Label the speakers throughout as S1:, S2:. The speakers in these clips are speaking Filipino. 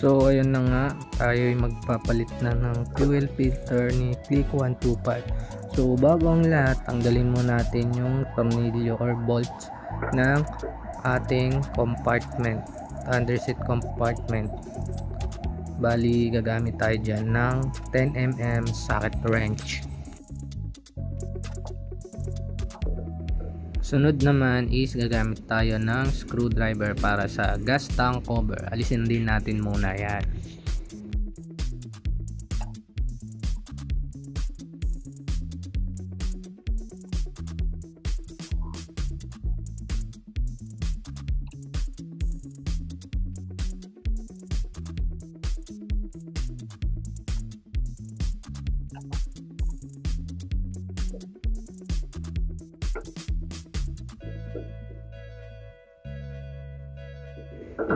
S1: So ayun na nga, tayo ay magpapalit na ng fuel filter ni Click 125. So bago ang lahat, tanggalin mo natin yung tornilyo or bolts ng ating compartment, underseat compartment. Bali gagamit tayo dyan ng 10mm socket wrench. Sunod naman is gagamit tayo ng screwdriver para sa gas tank cover. Alisin din natin muna yan.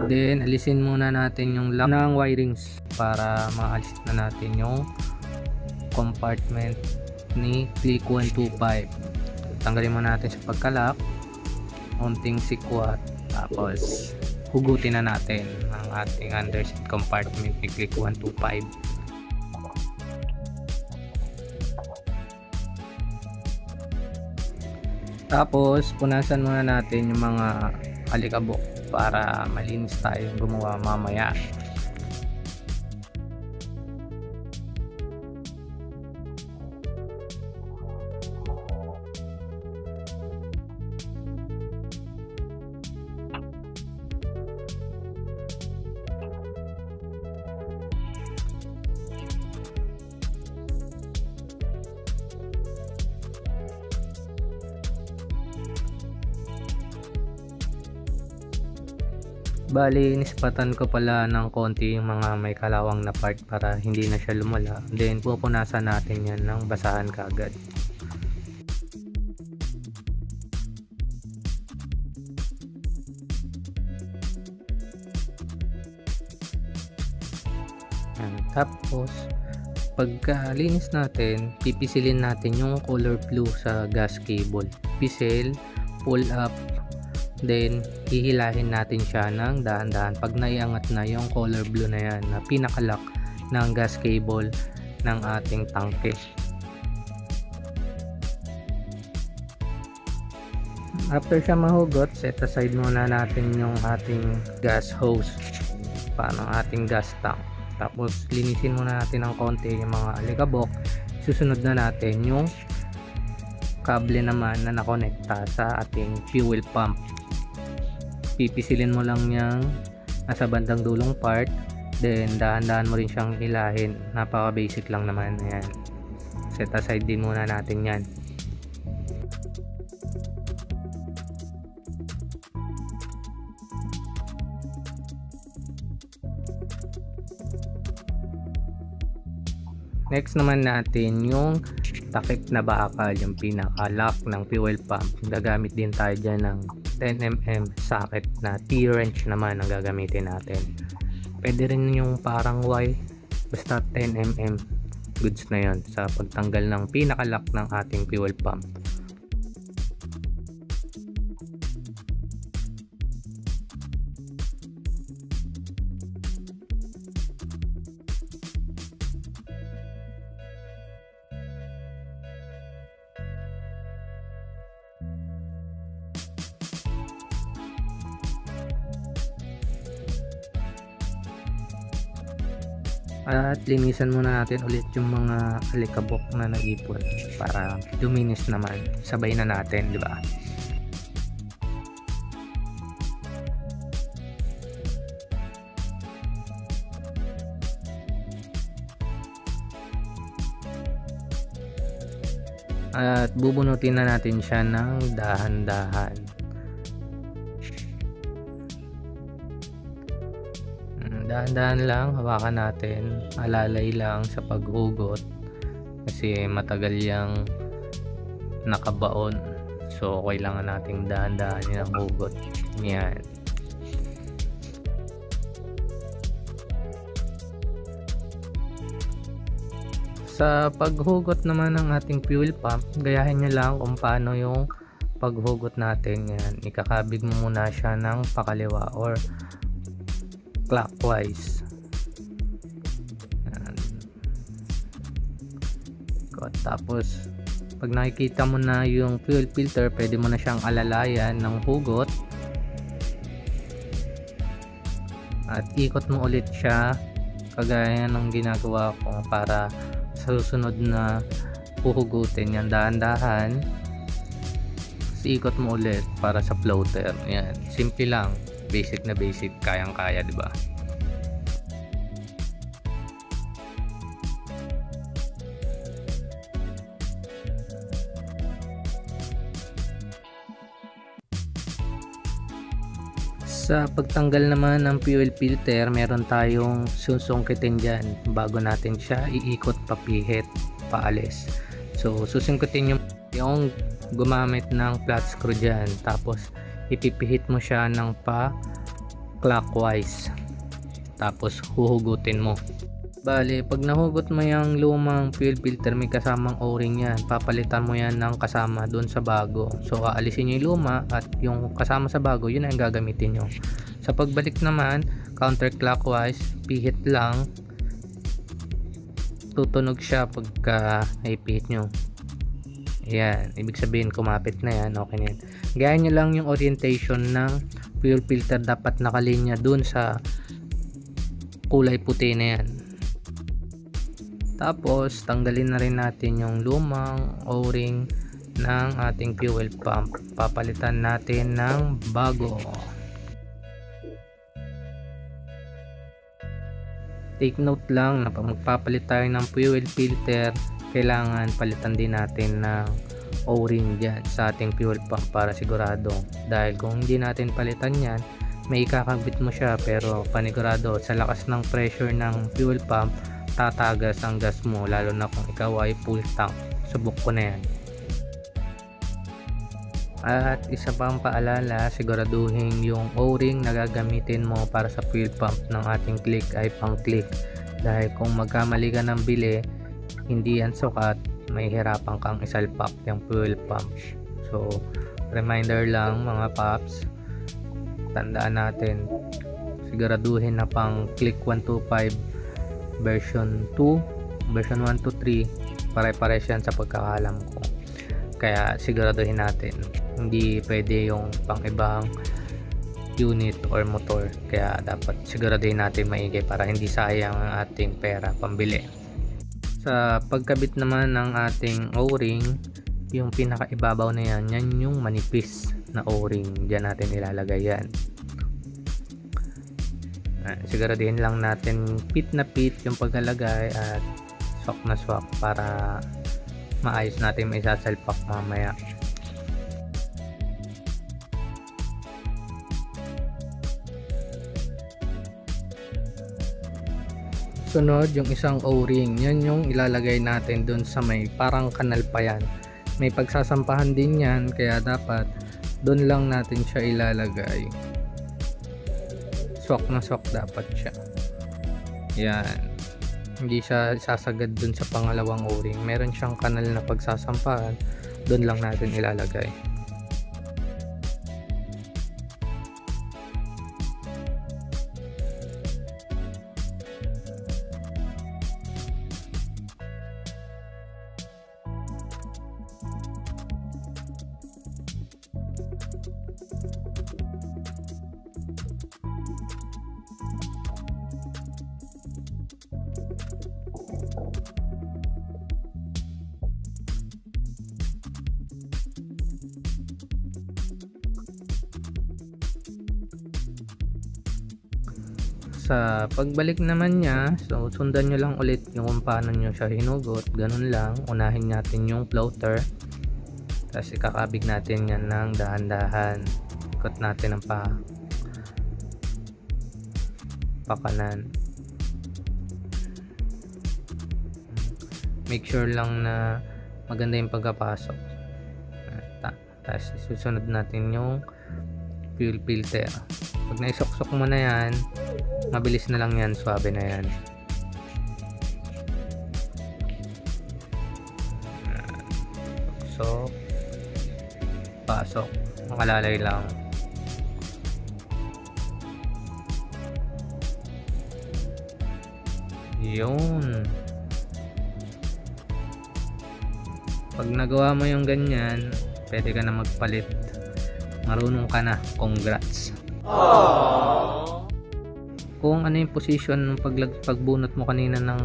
S1: Then alisin muna natin yung lock ng wirings para maalis na natin yung compartment ni Click 125. Tanggalin muna natin sa pagka-lock, unting sikwat, tapos hugutin na natin ang ating underseat compartment ni Click 125. Tapos punasan muna natin yung mga alikabok para malinis tayong gumawa mamaya. Bali, nispatan ko pala ng konti yung mga may kalawang na part para hindi na siya lumala. Then, pupunasan natin yan ng basahan kaagad. Tapos, pagkalinis natin, pipisilin natin yung color blue sa gas cable. Pisil, pull up, then hihilahin natin siya ng dahan-dahan. Pag naiangat na yung color blue na yan na pinakalock ng gas cable ng ating tangke. After siya mahugot, set aside muna natin yung ating gas hose para ng ating gas tank. Tapos linisin muna natin ng konti yung mga alikabok. Susunod na natin yung kable naman na nakonekta sa ating fuel pump. Pipisilin mo lang yung nasa bandang dulong part, then dahan-dahan mo rin siyang hilahin. Napaka basic lang naman. Ayan. Set aside din muna natin yan. Next naman natin yung takip na bakal, yung pinaka-lock ng fuel pump. Gagamit din tayo dyan ng 10mm socket na T-wrench naman ang gagamitin natin. Pwede rin yung parang Y, basta 10mm goods na yon sa pagtanggal ng pinaka-lock ng ating fuel pump. At linisan muna natin ulit yung mga alikabok na naipon para luminis naman. Sabay na natin, di ba? At bubunutin na natin siya ng dahan-dahan. Dahan-dahan lang, hawakan natin, alalay lang sa paghugot kasi matagal yung nakabaon, so kailangan nating dahan-dahan yung hugot. Yan. Sa paghugot naman ng ating fuel pump, gayahin nyo lang kung paano yung paghugot natin. Yan, ikakabig mo muna siya ng pakaliwa or clockwise. ikot. Tapos pag nakikita mo na yung fuel filter, pwede mo na siyang alalayan ng hugot at ikot mo ulit siya kagaya ng ginagawa ko para sa susunod na huhugutin yan, dahan-dahan ikot mo ulit para sa floater. Yan, simple lang, basic na basic, kayang-kaya, di ba? Sa pagtanggal naman ng fuel filter, meron tayong susungkitin dyan bago natin siya iikot papihit paalis. So susungkitin yung gumamit ng flat screw dyan, tapos ipipihit mo siya ng pa clockwise, tapos huhugutin mo. Bale, pag nahugot mo yung lumang fuel filter, may kasamang o-ring yan, papalitan mo yan ng kasama dun sa bago. So aalisin nyo yung luma at yung kasama sa bago, yun ang gagamitin nyo. Sa pagbalik naman, counterclockwise, pihit lang, tutunog siya pagka naipihit nyo. Yan, ibig sabihin kumapit na yan, okay na yan. Gaya nyo lang yung orientation ng fuel filter, dapat nakalinya dun sa kulay puti na yan. Tapos tanggalin na rin natin yung lumang o-ring ng ating fuel pump, papalitan natin ng bago. Take note lang na pag magpapalit tayo ng fuel filter, kailangan palitan din natin ng o-ring dyan sa ating fuel pump para sigurado, dahil kung hindi natin palitan yan, may ikakabit mo siya pero panigurado sa lakas ng pressure ng fuel pump, tatagas ang gas mo, lalo na kung ikaw ay full tank. Subok ko na yan. At isa pang paalala, siguraduhin yung o-ring na gagamitin mo para sa fuel pump ng ating click ay pang click, dahil kung magkamali ka ng bili, hindi yan sukat, may hirapan kang isalpak yung fuel pump. So reminder lang mga paps, tandaan natin, siguraduhin na pang click 125 version 2, version 1 to 3, pare-pares yan sa pagkakalam ko. Kaya siguraduhin natin, hindi pwede yung pang ibang unit or motor, kaya dapat siguraduhin natin maigi para hindi sayang ang ating pera pambili. Sa pagkabit naman ng ating o-ring, yung pinakaibabaw na yan, yan yung manipis na o-ring, dyan natin ilalagay yan. Siguraduhin lang natin pit na pit yung paglalagay at swak na swak para maayos natin may sasalpak mamaya. Sunod yung isang o-ring, yan yung ilalagay natin dun sa may parang kanal pa yan, may pagsasampahan din yan, kaya dapat dun lang natin siya ilalagay. Swak na swak dapat siya. Yan, hindi siya sasagad dun sa pangalawang o-ring, meron siyang kanal na pagsasampahan, dun lang natin ilalagay. Sa pagbalik naman niya, so sundan nyo lang ulit yung kung paano nyo siya hinugot, ganun lang. Unahin natin yung floater, tapos ikakabig natin yan ng dahan-dahan, ikot natin ang pakanan. Make sure lang na maganda yung pagkapasok. Tapos susunod natin yung fuel filter. Pag naisuksok mo na yan, mabilis na lang yan, swabe na yan. So pasok, makalalay lang. Yun. Pag nagawa mo yung ganyan, pwede ka na magpalit. Marunong ka na. Congrats. Kung ano yung position ng pagbunot mo kanina ng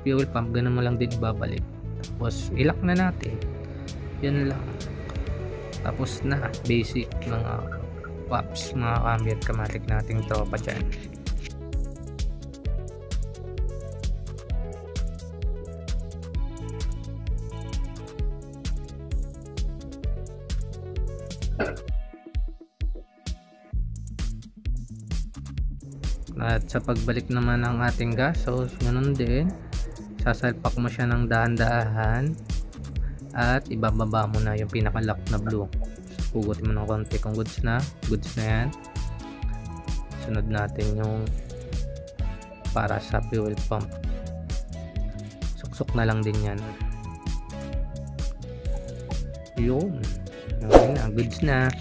S1: fuel pump, ganun mo lang din ibabalik. Tapos ilock na natin. Yun lang. Tapos na, basic mga POPs, mga ambient kamatic nating tropa dyan. At sa pagbalik naman ng ating gas hose, ganun din, sasalpak mo siya ng dahan-dahan at ibababa mo na yung pinaka-lock na blue. Pugutin mo ng konti kung goods na yan. Sunod natin yung para sa fuel pump, suksok na lang din yan. Yun, okay na, goods na.